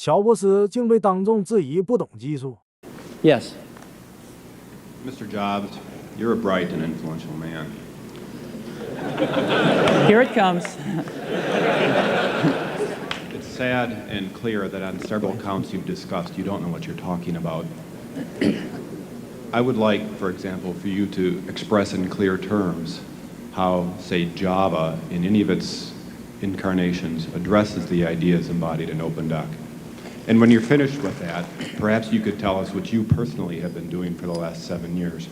乔布斯竟被当众质疑不懂技术。Yes. Mr. Jobs, you're a bright and influential man. Here it comes. It's sad and clear that on several counts you've discussed, you don't know what you're talking about. I would like, for example, for you to express in clear terms how, say, Java, in any of its incarnations, addresses the ideas embodied in OpenDoc. And when you're finished with that, perhaps you could tell us what you personally have been doing for the last 7 years.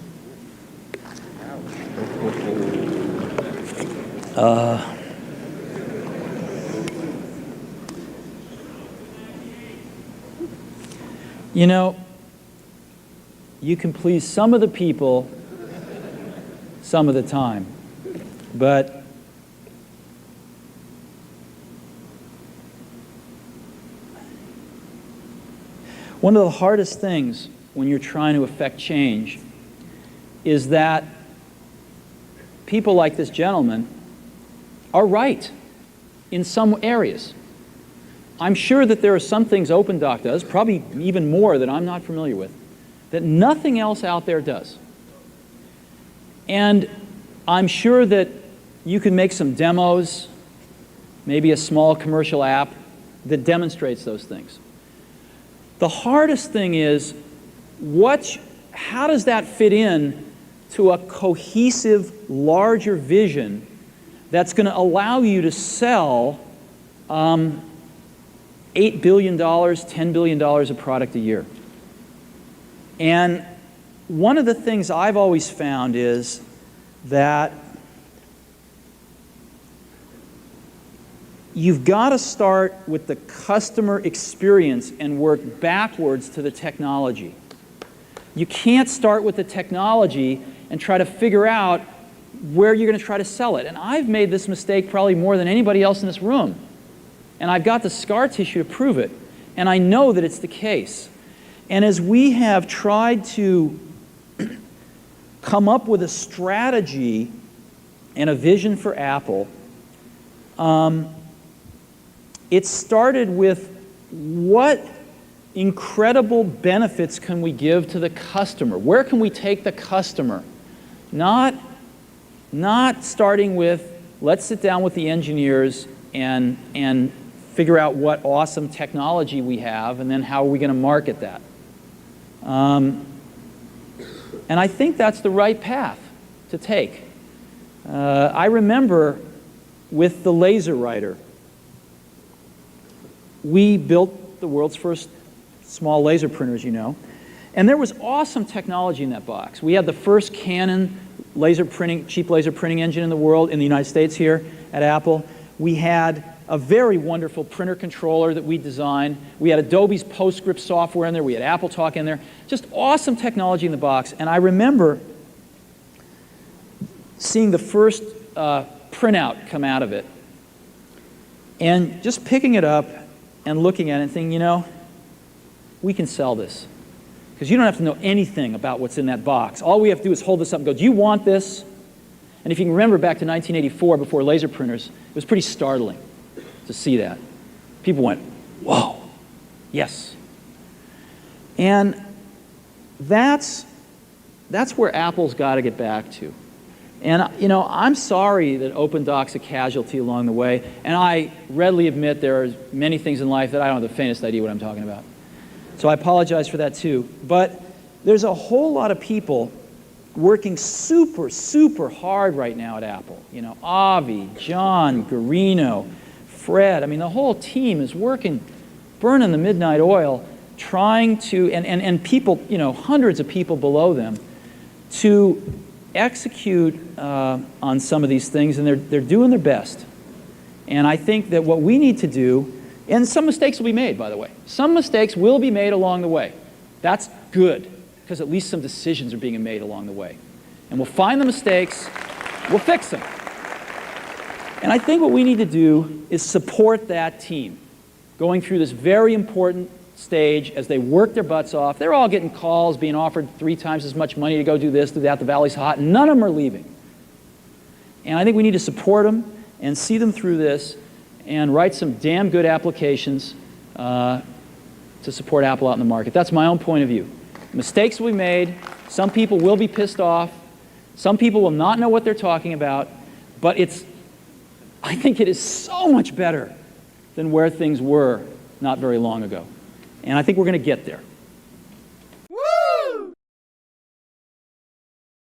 You know, you can please some of the people some of the time, but one of the hardest things when you're trying to affect change is that people like this gentleman are right in some areas. I'm sure that there are some things OpenDoc does, probably even more that I'm not familiar with, that nothing else out there does. And I'm sure that you can make some demos, maybe a small commercial app that demonstrates those things. The hardest thing is, how does that fit in to a cohesive, larger vision that's going to allow you to sell $8 billion, $10 billion of product a year? And one of the things I've always found is that you've got to start with the customer experience and work backwards to the technology. You can't start with the technology and try to figure out where you're going to try to sell it. And I've made this mistake probably more than anybody else in this room. And I've got the scar tissue to prove it. And I know that it's the case. And as we have tried to come up with a strategy and a vision for Apple, it started with what incredible benefits can we give to the customer? Where can we take the customer? Not starting with, let's sit down with the engineers and figure out what awesome technology we have, and then how are we going to market that? And I think that's the right path to take. I remember with the laser writer, we built the world's first small laser printer, as you know, and there was awesome technology in that box. We had the first Canon cheap laser printing engine in the world, in the United States here at Apple. We had a very wonderful printer controller that we designed. We had Adobe's PostScript software in there. We had AppleTalk in there. Just awesome technology in the box. And I remember seeing the first printout come out of it and just picking it up and looking at it and thinking, you know, we can sell this. Because you don't have to know anything about what's in that box. All we have to do is hold this up and go, do you want this? And if you can remember back to 1984, before laser printers, it was pretty startling to see that. People went, whoa, yes. And that's where Apple's got to get back to. And you know, I'm sorry that OpenDoc's a casualty along the way, and I readily admit there are many things in life that I don't have the faintest idea what I'm talking about. So I apologize for that too. But there's a whole lot of people working super, super hard right now at Apple. You know, Avi, John, Garino, Fred, I mean, the whole team is working, burning the midnight oil, trying to, and people, you know, hundreds of people below them, to execute on some of these things, and they're doing their best. And I think that what we need to do, and some mistakes will be made, by the way. Some mistakes will be made along the way. That's good, because at least some decisions are being made along the way. And we'll find the mistakes, we'll fix them. And I think what we need to do is support that team going through this very important stage as they work their butts off. They're all getting calls, being offered 3 times as much money to go do this, do that, the valley's hot, and none of them are leaving. And I think we need to support them and see them through this and write some damn good applications to support Apple out in the market. That's my own point of view. Mistakes will be made. Some people will be pissed off. Some people will not know what they're talking about. But I think it is so much better than where things were not very long ago. And I think we're going to get there.